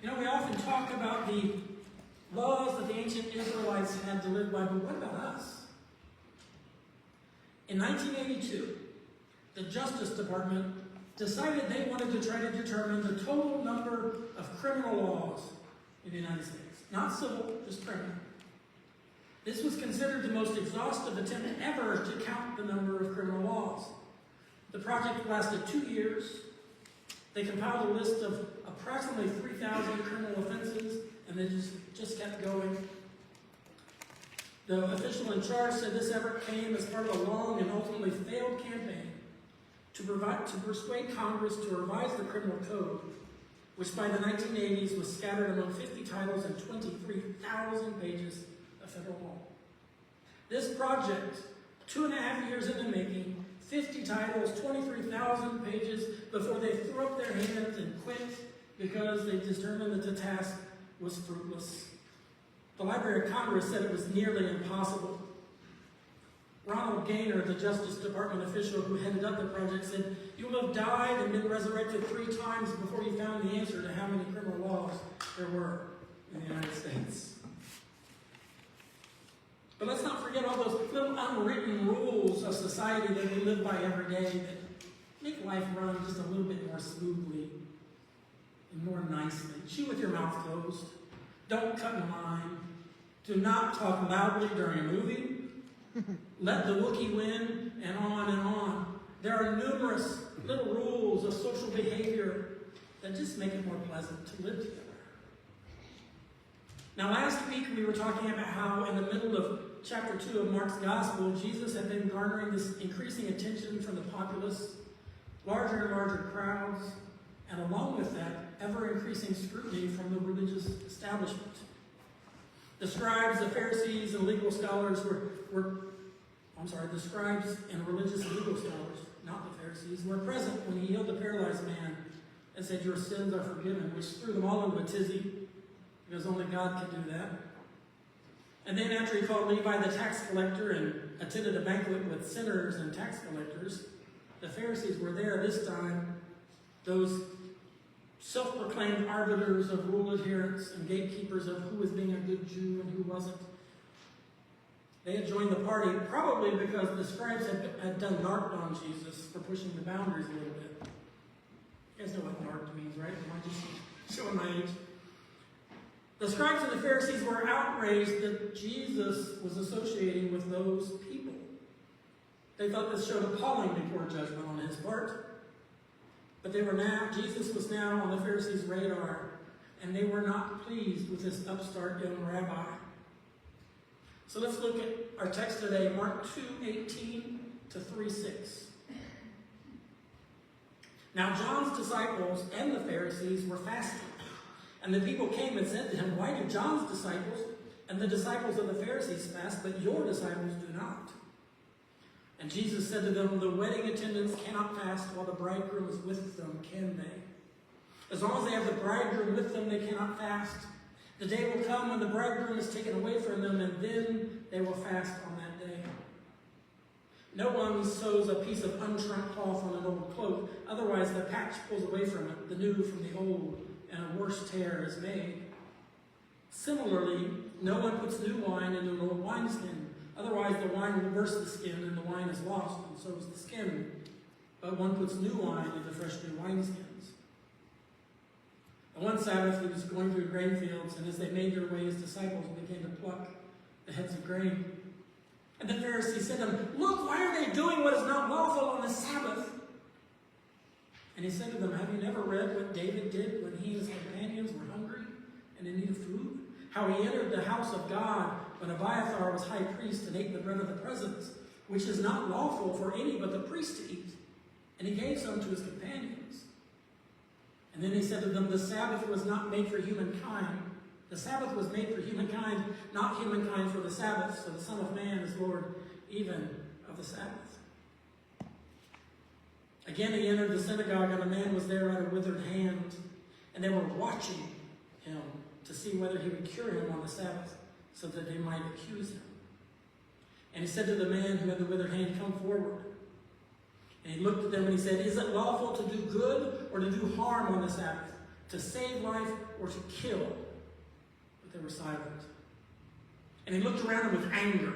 You know, we often talk about the laws that the ancient Israelites had to live by, but what about us? In 1982, the Justice Department decided they wanted to try to determine the total number of criminal laws in the United States. Not civil, just criminal. This was considered the most exhaustive attempt ever to count the number of criminal laws. The project lasted 2 years. They compiled a list of approximately 3,000 criminal offenses, and they just kept going. The official in charge said this effort came as part of a long and ultimately failed campaign to persuade Congress to revise the criminal code, which by the 1980s was scattered among 50 titles and 23,000 pages of federal law. This project, 2.5 years in the making, 50 titles, 23,000 pages, before they threw up their hands and quit because they determined that the task was fruitless. The Library of Congress said it was nearly impossible. Ronald Gaynor, the Justice Department official who headed up the project, said, "You will have died and been resurrected 3 times before you found the answer to how many criminal laws there were in the United States." But let's not forget all those little unwritten rules of society that we live by every day that make life run just a little bit more smoothly and more nicely. Chew with your mouth closed. Don't cut in line. Do not talk loudly during a movie. Let the Wookiee win, and on and on. There are numerous little rules of social behavior that just make it more pleasant to live together. Now, last week we were talking about how in the middle of chapter 2 of Mark's Gospel, Jesus had been garnering this increasing attention from the populace, larger and larger crowds, and along with that, ever-increasing scrutiny from the religious establishment. The scribes, the Pharisees, and legal scholars the scribes and religious and legal scholars, not the Pharisees, were present when he healed the paralyzed man and said, "Your sins are forgiven," which threw them all into a tizzy, because only God can do that. And then after he called Levi the tax collector and attended a banquet with sinners and tax collectors, the Pharisees were there this time, those self-proclaimed arbiters of rule adherence and gatekeepers of who was being a good Jew and who wasn't. They had joined the party probably because the scribes had done narked on Jesus for pushing the boundaries a little bit. You guys know what narked means, right? Am I just showing my age? The scribes and the Pharisees were outraged that Jesus was associating with those people. They thought this showed appalling poor judgment on his part. But Jesus was now on the Pharisees' radar, and they were not pleased with this upstart young rabbi. So let's look at our text today, Mark 2:18 to 3:6. Now John's disciples and the Pharisees were fasting, and the people came and said to him, "Why do John's disciples and the disciples of the Pharisees fast, but your disciples do not?" And Jesus said to them, "The wedding attendants cannot fast while the bridegroom is with them, can they? As long as they have the bridegroom with them, they cannot fast. The day will come when the bridegroom is taken away from them, and then they will fast on that day. No one sews a piece of unshrunk cloth on an old cloak, otherwise the patch pulls away from it, the new from the old, and a worse tear is made. Similarly, no one puts new wine into an old wineskin, otherwise the wine will burst the skin, and the wine is lost, and so is the skin. But one puts new wine into freshly wineskins." On one Sabbath, he was going through grain fields, and as they made their way, his disciples began to pluck the heads of grain. And the Pharisees said to him, "Look, why are they doing what is not lawful on the Sabbath?" And he said to them, "Have you never read what David did when he and his companions were hungry and in need of food? How he entered the house of God when Abiathar was high priest and ate the bread of the presence, which is not lawful for any but the priest to eat. And he gave some to his companions. And then he said to them, the Sabbath was not made for humankind. The Sabbath was made for humankind, not humankind for the Sabbath. So the Son of Man is Lord even of the Sabbath." Again he entered the synagogue, and a man was there at a withered hand. And they were watching him to see whether he would cure him on the Sabbath, so that they might accuse him. And he said to the man who had the withered hand, "Come forward." And he looked at them and he said, "Is it lawful to do good or to do harm on the Sabbath? to save life or to kill, but they were silent. And he looked around him with anger.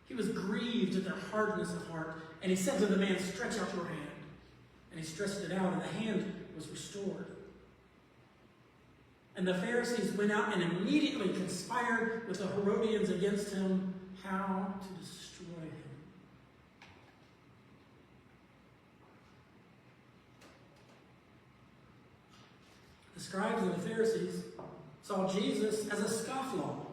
He was grieved at their hardness of heart. And he said to the man, "Stretch out your hand." And he stretched it out, and the hand was restored. And the Pharisees went out and immediately conspired with the Herodians against him, how to destroy him. The scribes and the Pharisees saw Jesus as a scofflaw,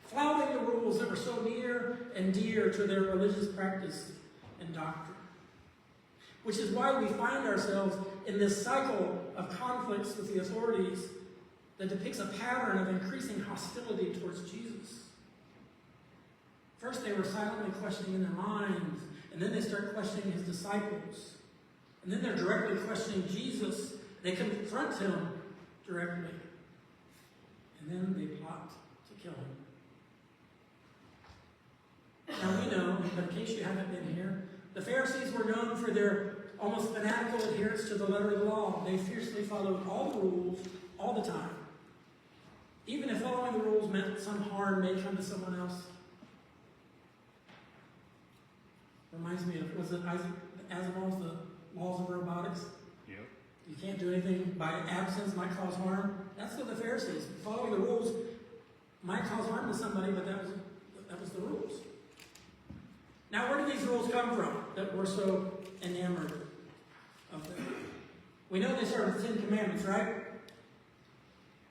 flouting the rules that were so near and dear to their religious practice and doctrine. Which is why we find ourselves in this cycle of conflicts with the authorities that depicts a pattern of increasing hostility towards Jesus. First, they were silently questioning in their minds, and then they start questioning his disciples. And then they're directly questioning Jesus. They confront him directly. And then they plot to kill him. Now we know, but in case you haven't been here, the Pharisees were known for their almost fanatical adherence to the letter of the law. They fiercely followed all the rules all the time. Even if following the rules meant some harm may come to someone else. Reminds me of, was it Isaac Asimov's The Laws of Robotics? Yep. You can't do anything by absence, might cause harm. That's what the Pharisees. Following the rules might cause harm to somebody, but that was the rules. Now, where do these rules come from that we're so enamored of them? We know they started with the 10 Commandments, right?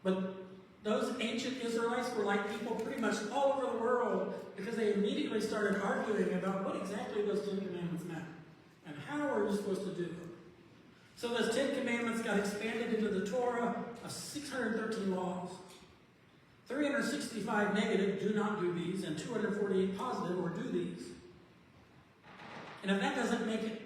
But those ancient Israelites were like people pretty much all over the world because they immediately started arguing about what exactly those 10 Commandments meant and how are you supposed to do them. So those 10 Commandments got expanded into the Torah of 613 laws. 365 negative, do not do these, and 248 positive, or do these. And if that doesn't make it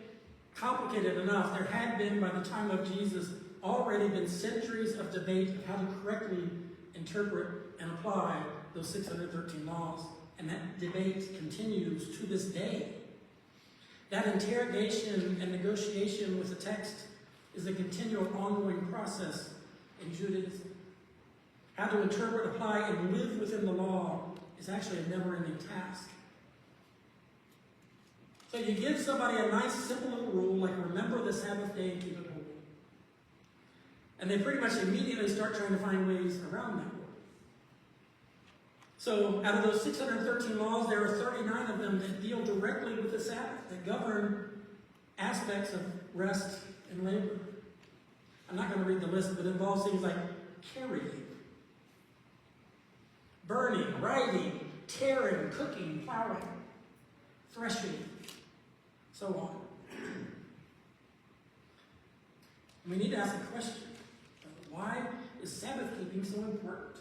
complicated enough, there had been, by the time of Jesus, already been centuries of debate of how to correctly interpret and apply those 613 laws. And that debate continues to this day. That interrogation and negotiation with the text is a continual, ongoing process in Judaism. How to interpret, apply, and live within the law is actually a never-ending task. So you give somebody a nice, simple little rule, like remember the Sabbath day and keep it holy. And they pretty much immediately start trying to find ways around that rule. So out of those 613 laws, there are 39 of them that deal directly with the Sabbath, that govern aspects of rest and labor. I'm not going to read the list, but it involves things like carrying, burning, writing, tearing, cooking, plowing, threshing, so on. We need to ask a question. Why is Sabbath keeping so important?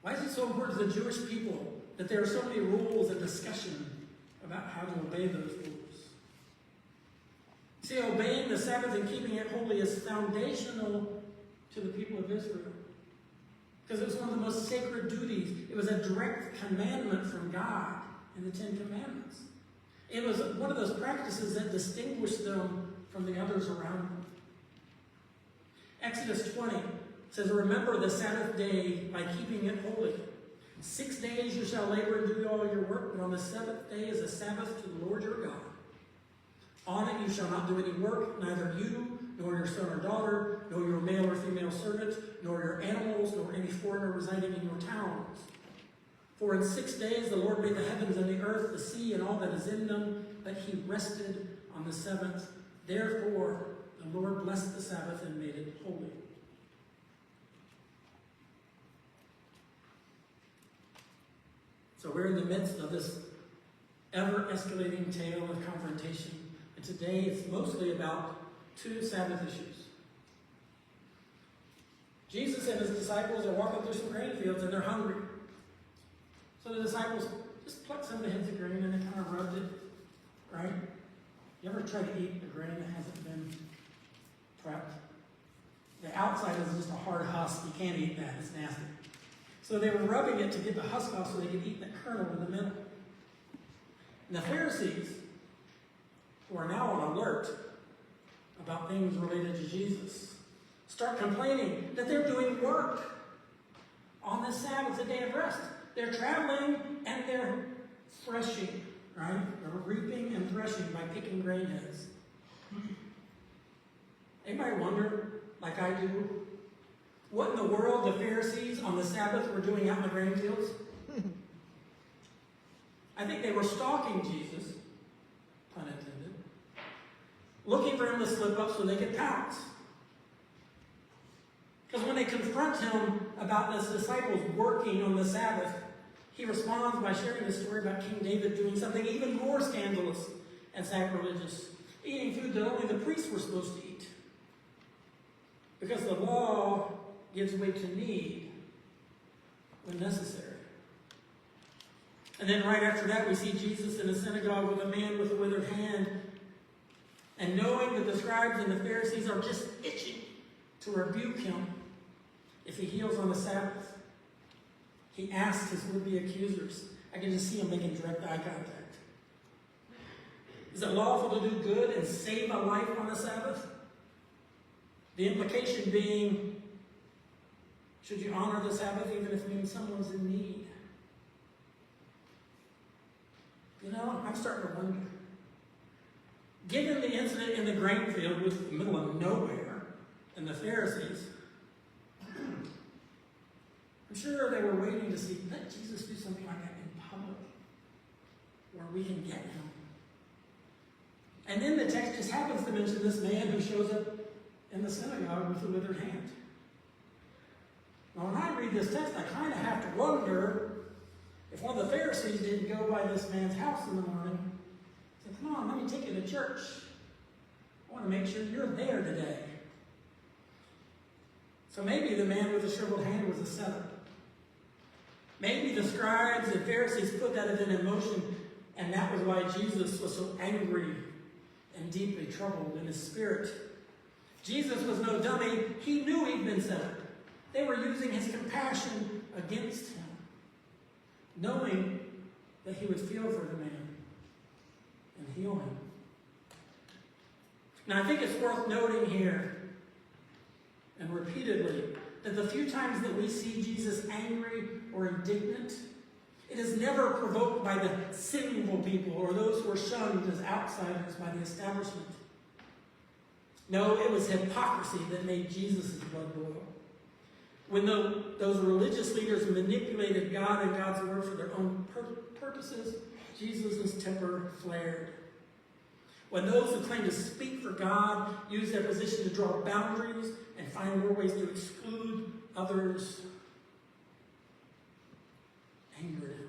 Why is it so important to the Jewish people that there are so many rules and discussion about how to obey those rules? See, obeying the Sabbath and keeping it holy is foundational to the people of Israel. Because it was one of the most sacred duties. It was a direct commandment from God in the 10 Commandments. It was one of those practices that distinguished them from the others around them. Exodus 20 says, remember the Sabbath day by keeping it holy. 6 days you shall labor and do all your work, but on the 7th day is a Sabbath to the Lord your God. On it you shall not do any work, neither you, nor your son or daughter, nor your male or female servant, nor your animals, nor any foreigner residing in your towns. For in 6 days the Lord made the heavens and the earth, the sea, and all that is in them, but he rested on the 7th. Therefore the Lord blessed the Sabbath and made it holy. So we're in the midst of this ever-escalating tale of confrontation. And today it's mostly about 2 Sabbath issues. Jesus and his disciples are walking through some grain fields and they're hungry. So the disciples just plucked some of the heads of grain and they kind of rubbed it, right? You ever try to eat a grain that hasn't been prepped? The outside is just a hard husk. You can't eat that. It's nasty. So they were rubbing it to get the husk off so they could eat the kernel in the middle. And the Pharisees, who are now on alert about things related to Jesus, start complaining that they're doing work on the Sabbath, the day of rest. They're traveling and they're threshing, right? They're reaping and threshing by picking grain heads. Anybody wonder, like I do, what in the world the Pharisees on the Sabbath were doing out in the grain fields? I think they were stalking Jesus, pun intended, looking for him to slip up so they could pounce. Because when they confront him about his disciples working on the Sabbath, he responds by sharing the story about King David doing something even more scandalous and sacrilegious, eating food that only the priests were supposed to eat. Because the law gives way to need when necessary. And then right after that, we see Jesus in a synagogue with a man with a withered hand. And knowing that the scribes and the Pharisees are just itching to rebuke him if he heals on the Sabbath, he asks his would-be accusers. I can just see him making direct eye contact. Is it lawful to do good and save a life on the Sabbath? The implication being, should you honor the Sabbath even if it means someone's in need? You know, I'm starting to wonder. Given the incident in the grain field was in the middle of nowhere, and the Pharisees, I'm sure they were waiting to see, let Jesus do something like that in public, where we can get him. And then the text just happens to mention this man who shows up in the synagogue with a withered hand. Now, when I read this text, I kind of have to wonder if one of the Pharisees didn't go by this man's house in the morning and say, come on, let me take you to church. I want to make sure you're there today. So maybe the man with the shriveled hand was a setup. Maybe the scribes and Pharisees put that event in motion, and that was why Jesus was so angry and deeply troubled in his spirit. Jesus was no dummy. He knew he'd been set up. They were using his compassion against him, knowing that he would feel for the man and heal him. Now, I think it's worth noting here, and repeatedly, that the few times that we see Jesus angry or indignant, it is never provoked by the sinful people or those who are shunned as outsiders by the establishment. No, it was hypocrisy that made Jesus' blood boil. When those religious leaders manipulated God and God's word for their own purposes, Jesus' temper flared. When those who claim to speak for God use their position to draw boundaries and find more ways to exclude others, angered him.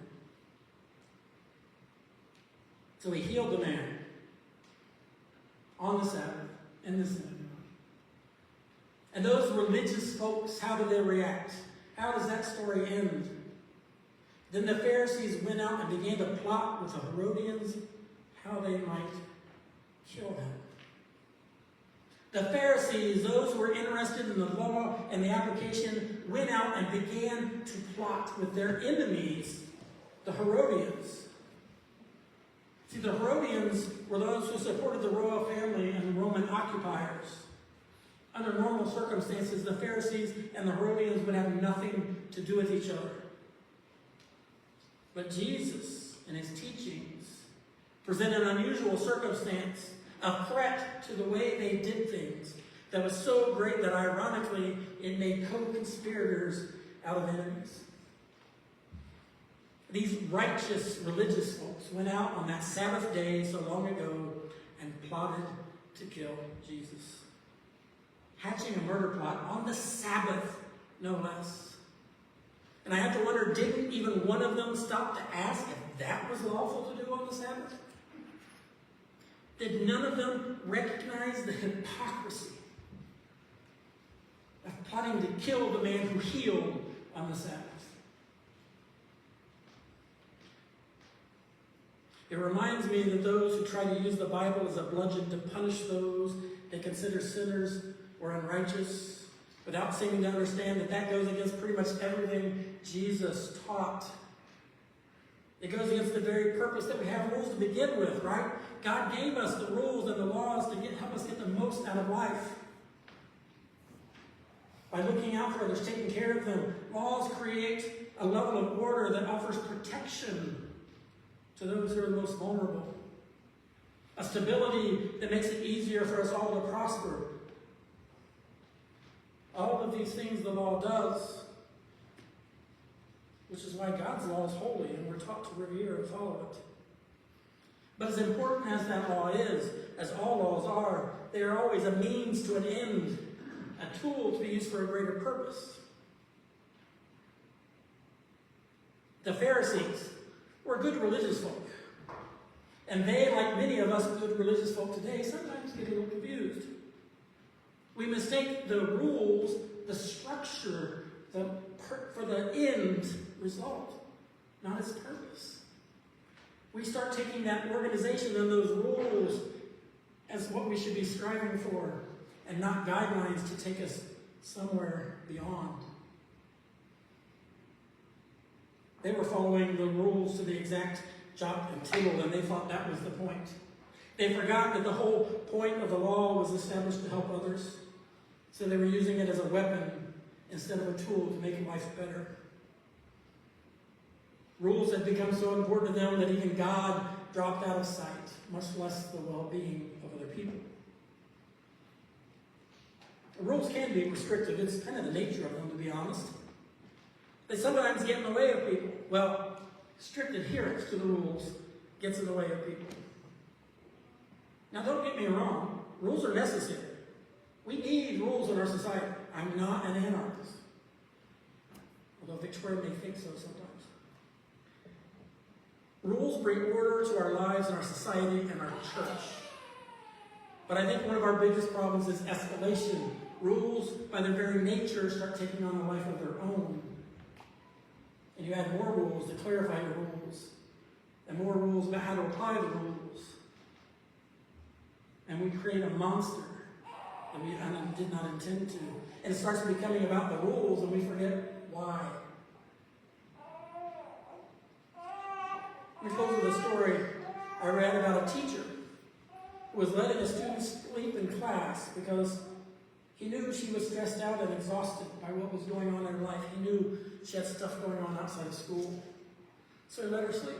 So he healed the man on the Sabbath in the synagogue. And those religious folks, how do they react? How does that story end? Then the Pharisees went out and began to plot with the Herodians how they might kill him. The Pharisees, those who were interested in the law and the application, went out and began to plot with their enemies, the Herodians. See, the Herodians were those who supported the royal family and the Roman occupiers. Under normal circumstances, the Pharisees and the Herodians would have nothing to do with each other. But Jesus, in his teachings, presented an unusual circumstance, a threat to the way they did things that was so great that, ironically, it made co-conspirators out of enemies. These righteous religious folks went out on that Sabbath day so long ago and plotted to kill Jesus. Hatching a murder plot on the Sabbath, no less. And I have to wonder, didn't even one of them stop to ask if that was lawful to do on the Sabbath? Did none of them recognize the hypocrisy of plotting to kill the man who healed on the Sabbath? It reminds me that those who try to use the Bible as a bludgeon to punish those they consider sinners or unrighteous, without seeming to understand that that goes against pretty much everything Jesus taught. It goes against the very purpose that we have rules to begin with, right? God gave us the rules and the laws to help us get the most out of life. by looking out for others, taking care of them. Laws create a level of order that offers protection to those who are the most vulnerable. A stability that makes it easier for us all to prosper. All of these things the law does, which is why God's law is holy and we're taught to revere and follow it. But as important as that law is, as all laws are, they are always a means to an end, a tool to be used for a greater purpose. The Pharisees were good religious folk. And they, like many of us good religious folk today, sometimes get a little confused. We mistake the rules, the structure, for the end result, not its purpose. We start taking that organization and those rules as what we should be striving for, and not guidelines to take us somewhere beyond. They were following the rules to the exact jot and tittle, and they thought that was the point. They forgot that the whole point of the law was established to help others, so they were using it as a weapon instead of a tool to make life better. Rules had become so important to them that even God dropped out of sight, much less the well-being of other people. The rules can be restrictive. It's kind of the nature of them, to be honest. They sometimes get in the way of people. Well, strict adherence to the rules gets in the way of people. Now, don't get me wrong. Rules are necessary. We need rules in our society. I'm not an anarchist, although Victoria may think so sometimes. Rules bring order to our lives and our society and our church. But I think one of our biggest problems is escalation. Rules, by their very nature, start taking on a life of their own. And you add more rules to clarify your rules, and more rules about how to apply the rules. And we create a monster that we did not intend to. And it starts becoming about the rules, and we forget why. Let me close with a story I read about a teacher who was letting a student sleep in class because he knew she was stressed out and exhausted by what was going on in her life. He knew she had stuff going on outside of school. So he let her sleep.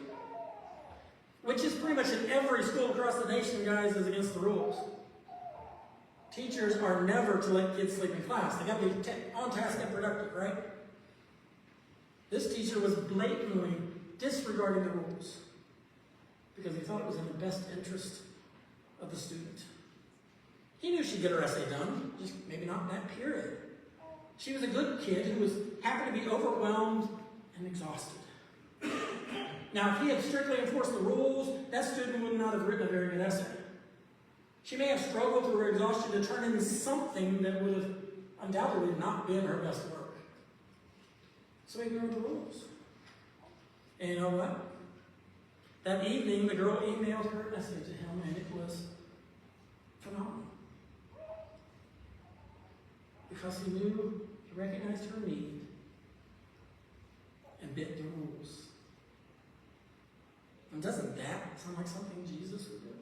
Which is pretty much in every school across the nation, guys, is against the rules. Teachers are never to let kids sleep in class. They got to be on task and productive, right? This teacher was blatantly disregarding the rules because he thought it was in the best interest of the student. He knew she'd get her essay done, just maybe not in that period. She was a good kid who was happened to be overwhelmed and exhausted. Now, if he had strictly enforced the rules, that student would not have written a very good essay. She may have struggled through her exhaustion to turn into something that would have undoubtedly not been her best work. So he ignored the rules. And you know what? That evening, the girl emailed her essay to him, and it was phenomenal. Because he knew, he recognized her need, and bit the rules. And doesn't that sound like something Jesus would do?